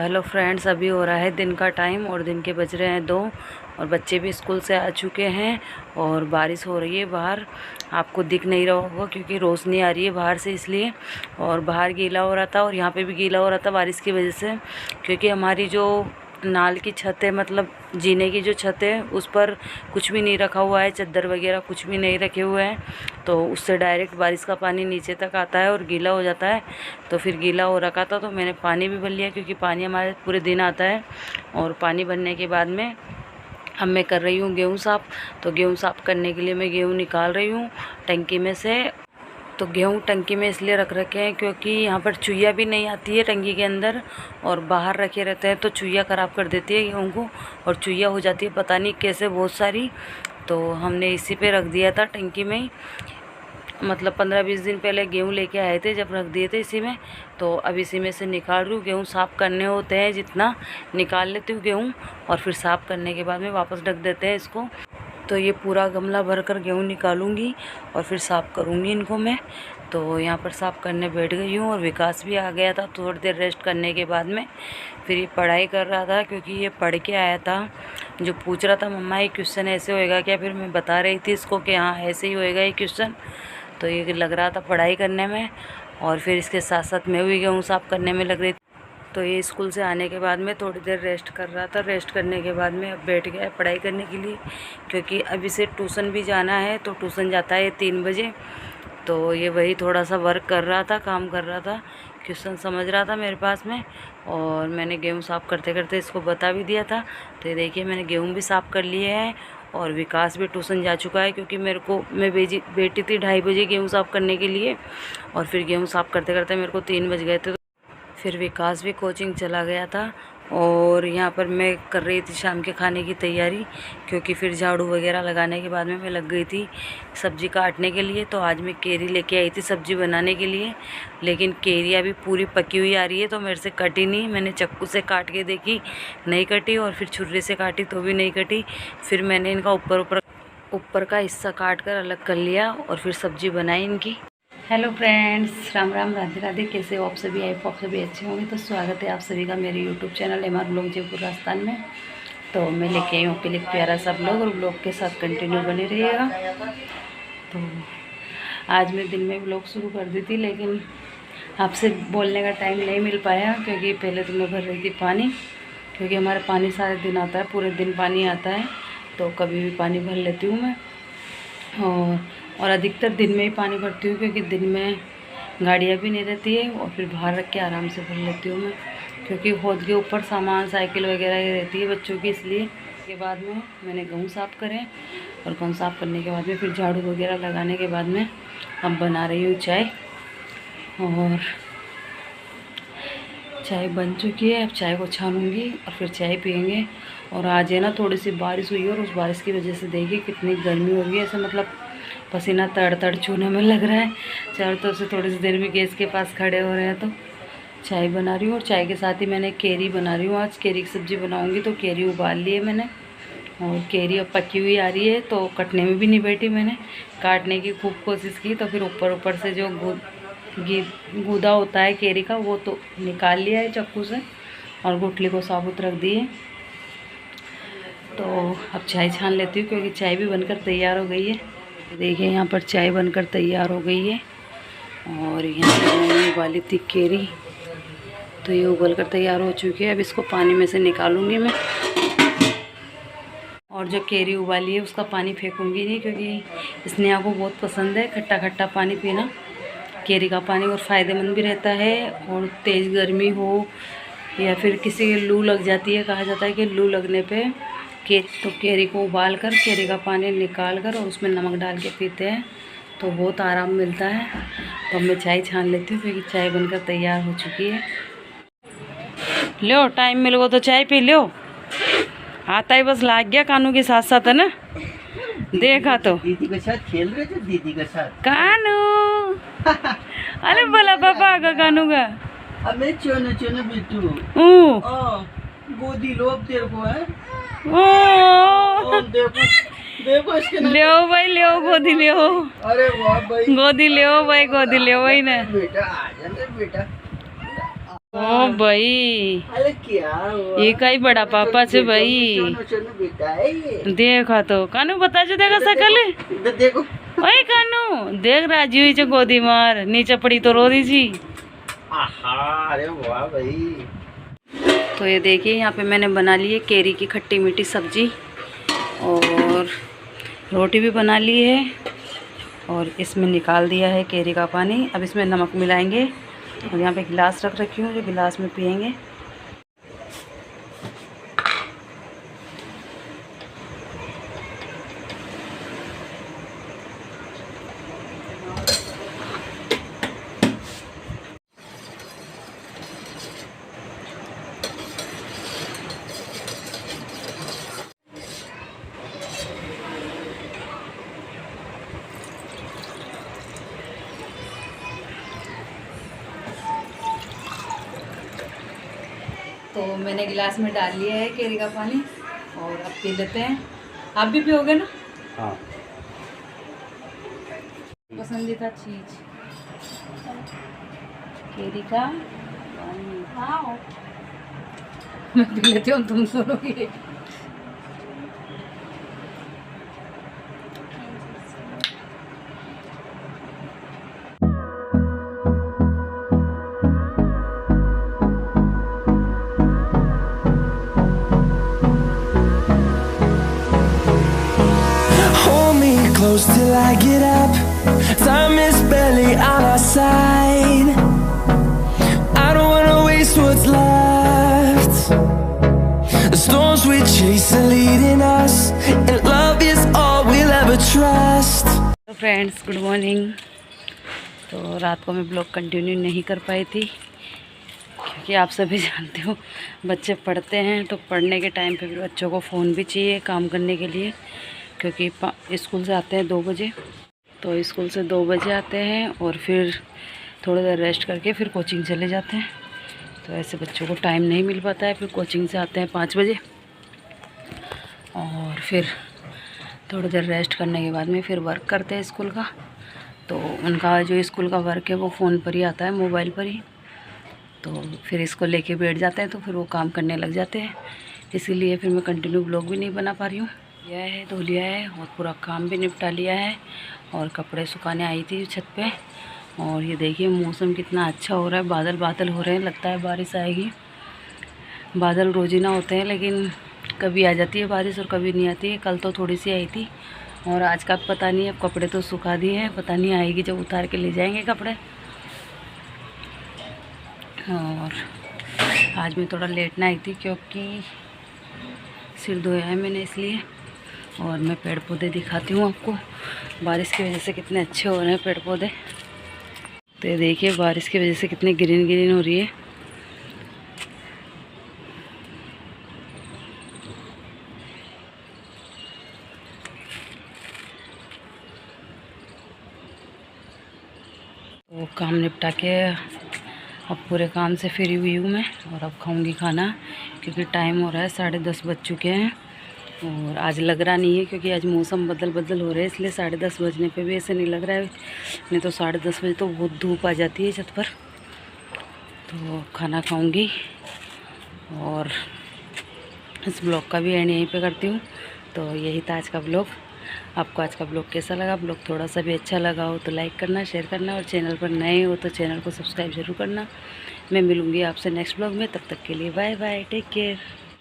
Hello friends, अभी हो रहा है दिन का टाइम और दिन के बज रहे हैं 2 और बच्चे भी स्कूल से आ चुके हैं और बारिश हो रही है बाहर। आपको दिख नहीं रहा होगा क्योंकि रोशनी आ रही है बाहर से, इसलिए। और बाहर गीला हो रहा था और यहाँ पे भी गीला हो रहा था बारिश की वजह से, क्योंकि हमारी जो नाल की छत है, मतलब जीने की जो छत है, उस पर कुछ भी नहीं रखा हुआ है, चादर वगैरह कुछ भी नहीं रखे हुए हैं। तो उससे डायरेक्ट बारिश का पानी नीचे तक आता है और गीला हो जाता है। तो फिर गीला हो रखा था तो मैंने पानी भी भर लिया, क्योंकि पानी हमारे पूरे दिन आता है। और पानी भरने के बाद में अब मैं कर रही हूँ गेहूँ साफ़। तो गेहूँ साफ़ करने के लिए मैं गेहूँ निकाल रही हूँ टंकी में से। तो गेहूँ टंकी में इसलिए रख रखे हैं क्योंकि यहाँ पर चुईया भी नहीं आती है टंकी के अंदर, और बाहर रखे रहते हैं तो चुईया ख़राब कर देती है गेहूँ को, और चुईया हो जाती है पता नहीं कैसे बहुत सारी। तो हमने इसी पे रख दिया था टंकी में ही, मतलब 15-20 दिन पहले गेहूँ लेके आए थे, जब रख दिए थे इसी में। तो अब इसी में से निकाल रही हूँ। गेहूँ साफ़ करने होते हैं जितना निकाल लेती हूँ गेहूँ, और फिर साफ़ करने के बाद में वापस ढक देते हैं इसको। तो ये पूरा गमला भर कर गेहूँ निकालूंगी और फिर साफ़ करूँगी इनको मैं। तो यहाँ पर साफ़ करने बैठ गई हूँ और विकास भी आ गया था थोड़ी देर रेस्ट करने के बाद में। फिर ये पढ़ाई कर रहा था, क्योंकि ये पढ़ के आया था। जो पूछ रहा था, मम्मा ये क्वेश्चन ऐसे होएगा क्या? फिर मैं बता रही थी इसको कि हाँ ऐसे ही होएगा ये क्वेश्चन। तो ये लग रहा था पढ़ाई करने में, और फिर इसके साथ साथ मैं भी गेहूँ साफ़ करने में लग रही थी। तो ये स्कूल से आने के बाद में थोड़ी देर रेस्ट कर रहा था। रेस्ट करने के बाद में अब बैठ गया पढ़ाई करने के लिए, क्योंकि अभी से ट्यूशन भी जाना है। तो ट्यूशन जाता है 3 बजे। तो ये वही थोड़ा सा वर्क कर रहा था, काम कर रहा था, क्वेश्चन समझ रहा था मेरे पास में। और मैंने गेहूँ साफ़ करते करते इसको बता भी दिया था। तो ये देखिए मैंने गेहूँ भी साफ़ कर लिए हैं, और विकास भी ट्यूशन जा चुका है, क्योंकि मैं बेटी थी 2:30 बजे गेहूँ साफ़ करने के लिए। और फिर गेहूँ साफ़ करते करते मेरे को 3 बज गए थे। फिर विकास भी कोचिंग चला गया था, और यहाँ पर मैं कर रही थी शाम के खाने की तैयारी, क्योंकि फिर झाड़ू वगैरह लगाने के बाद में मैं लग गई थी सब्ज़ी काटने के लिए। तो आज मैं केरी लेके आई थी सब्ज़ी बनाने के लिए, लेकिन केरी अभी पूरी पकी हुई आ रही है तो मेरे से कटी नहीं। मैंने चाकू से काट के देखी, नहीं कटी, और फिर छुरी से काटी तो भी नहीं कटी। फिर मैंने इनका ऊपर का हिस्सा काट कर अलग कर लिया और फिर सब्ज़ी बनाई इनकी। Hello friends, Ram Ram, Radhe Radhe. कैसे हो आप सभी? आई आप सभी अच्छे होंगे। तो स्वागत है आप सभी का मेरे YouTube channel MR blog Jaipur Rajasthan में। तो मैं लेके आई हूँ आपके लिए प्यारा सा ब्लॉग, और ब्लॉग के साथ कंटिन्यू बने रहिएगा। तो आज मैं दिन में ब्लॉग शुरू कर दी थी, लेकिन आपसे बोलने का टाइम नहीं मिल पाया, क्योंकि पहले तो मैं भर रही थी पानी, क्योंकि हमारा पानी सारे दिन आता है, पूरे दिन पानी आता है। तो कभी भी पानी भर लेती हूँ मैं, और अधिकतर दिन में ही पानी भरती हूँ, क्योंकि दिन में गाड़ियाँ भी नहीं रहती है, और फिर बाहर रख के आराम से भर लेती हूँ मैं, क्योंकि हौद के ऊपर सामान साइकिल वगैरह ही रहती है बच्चों की, इसलिए। के बाद में मैंने गेहूँ साफ़ करें, और गेहूँ साफ़ करने के बाद में फिर झाड़ू वगैरह लगाने के बाद में अब बना रही हूँ चाय। और चाय बन चुकी है, अब चाय को छानूँगी और फिर चाय पियेंगे। और आज है ना थोड़ी सी बारिश हुई है, और उस बारिश की वजह से देखिए कितनी गर्मी हो रही है, ऐसे मतलब पसीना तड़ तड़ छूने में लग रहा है। चारों तरफ से थोड़ी सी देर में गैस के पास खड़े हो रहे हैं। तो चाय बना रही हूँ, और चाय के साथ ही मैंने केरी बना रही हूँ। आज केरी की सब्ज़ी बनाऊँगी, तो केरी उबाल ली है मैंने, और केरी अब पकी हुई आ रही है। तो कटने में भी नहीं बैठी, मैंने काटने की खूब कोशिश की, तो फिर ऊपर से जो गूदा होता है केरी का, वो तो निकाल लिया है चाकू से, और गुठली को साबुत रख दिए। तो अब चाय छान लेती हूँ, क्योंकि चाय भी बनकर तैयार हो गई है। देखिए यहाँ पर चाय बनकर तैयार हो गई है, और यहाँ पर मैंने उबाली थी केरी, तो ये उबल कर तैयार हो चुकी है। अब इसको पानी में से निकालूंगी मैं, और जो केरी उबाली है उसका पानी फेंकूंगी नहीं, क्योंकि स्नेहा को बहुत पसंद है खट्टा खट्टा पानी पीना, केरी का पानी, और फ़ायदेमंद भी रहता है। और तेज़ गर्मी हो या फिर किसी लू लग जाती है, कहा जाता है कि लू लगने पे तो केरी को उबाल कर, केरी का पानी निकाल कर, और उसमें नमक डाल के पीते हैं तो बहुत आराम मिलता है। तो मैं चाय छान लेती हूँ, क्योंकि चाय बनकर तैयार हो चुकी है। लो, टाइम मिल गो तो चाय पी लो। आता ही बस लाग गया कानू के साथ साथ, है ना। देखा तो दीदी के साथ खेल रहे थे, दीदी के साथ कानू। अरे बोला पापा का कानू का, अब मैं चोनो चोनो बिट्टू गोदी लो अब तेरे को है। देखो देखो इसके ले भाई, ले गोदी ले। अरे वाह भाई, गोदी ले भाई, गोदी ले भाई ना बेटा, आ जाना बेटा। ओ भाई, अरे क्या हुआ? ये का ही बड़ा पापा से भाई। चोनो चोनो बेटा है ये। देखा तो कानू बता जो देखा सकल। इधर देखो। ओए कानू देख राजी हुई जो गोदी मार नीचे पड़ी तो रो रही जी। आहा, अरे वाह भाई। तो ये देखिए यहाँ पे मैंने बना ली है केरी की खट्टी मीठी सब्जी और रोटी भी बना ली है और इसमें निकाल दिया है केरी का पानी। अब इसमें नमक मिलाएंगे और यहाँ पे गिलास रख रखी हूँ जो गिलास में पियेंगे। तो मैंने गिलास में डाल लिया है केरी का पानी और अब पी लेते हैं। आप भी पियोगे ना? हाँ। पसंदीदा चीज केरी का पानी। हाँ मैं पी लेती हूँ, तुम सुनोगी। Close till I get up. Time is barely on our side. I don't wanna waste what's left. The storms we chase are leading us, and love is all we'll ever trust. तो friends good morning. तो रात को मैं blog continue नहीं कर पाई थी क्योंकि आप सभी जानते हो बच्चे पढ़ते हैं तो पढ़ने के टाइम पे भी बच्चों को फ़ोन भी चाहिए काम करने के लिए, क्योंकि स्कूल से आते हैं 2 बजे। तो स्कूल से 2 बजे आते हैं और फिर थोड़ी देर रेस्ट करके फिर कोचिंग चले जाते हैं। तो ऐसे बच्चों को टाइम नहीं मिल पाता है। फिर कोचिंग से आते हैं 5 बजे और फिर थोड़ी देर रेस्ट करने के बाद में फिर वर्क करते हैं स्कूल का। तो उनका जो स्कूल का वर्क है वो फ़ोन पर ही आता है, मोबाइल पर ही। तो फिर इसको लेके बैठ जाते हैं तो फिर वो काम करने लग जाते हैं। इसीलिए फिर मैं कंटिन्यू ब्लॉग भी नहीं बना पा रही हूँ। यह है धो लिया है और पूरा काम भी निपटा लिया है और कपड़े सुखाने आई थी छत पे। और ये देखिए मौसम कितना अच्छा हो रहा है, बादल बादल हो रहे हैं, लगता है बारिश आएगी। बादल रोज ही ना होते हैं लेकिन कभी आ जाती है बारिश और कभी नहीं आती है। कल तो थोड़ी सी आई थी और आज का पता नहीं। अब कपड़े तो सुखा दिए हैं, पता नहीं आएगी जब उतार के ले जाएंगे कपड़े। और आज मैं थोड़ा लेट ना आई थी क्योंकि सिर धोया है मैंने इसलिए। और मैं पेड़ पौधे दिखाती हूँ आपको, बारिश की वजह से कितने अच्छे हो रहे हैं पेड़ पौधे। तो ये देखिए बारिश की वजह से कितनी ग्रीन ग्रीन हो रही है। तो काम निपटा के अब पूरे काम से फ्री हुई हूँ मैं और अब खाऊंगी खाना क्योंकि टाइम हो रहा है 10:30 बज चुके हैं। और आज लग रहा नहीं है क्योंकि आज मौसम बदल बदल हो रहा है, इसलिए 10:30 बजने पे भी ऐसे नहीं लग रहा है। नहीं तो 10:30 बजे तो बहुत धूप आ जाती है छत पर। तो खाना खाऊंगी और इस ब्लॉग का भी एंड यहीं पे करती हूँ। तो यही था आज का ब्लॉग। आपको आज का ब्लॉग कैसा लगा? ब्लॉग थोड़ा सा भी अच्छा लगा हो तो लाइक करना, शेयर करना और चैनल पर नए हो तो चैनल को सब्सक्राइब ज़रूर करना। मैं मिलूँगी आपसे नेक्स्ट ब्लॉग में, तब तक के लिए बाय बाय, टेक केयर।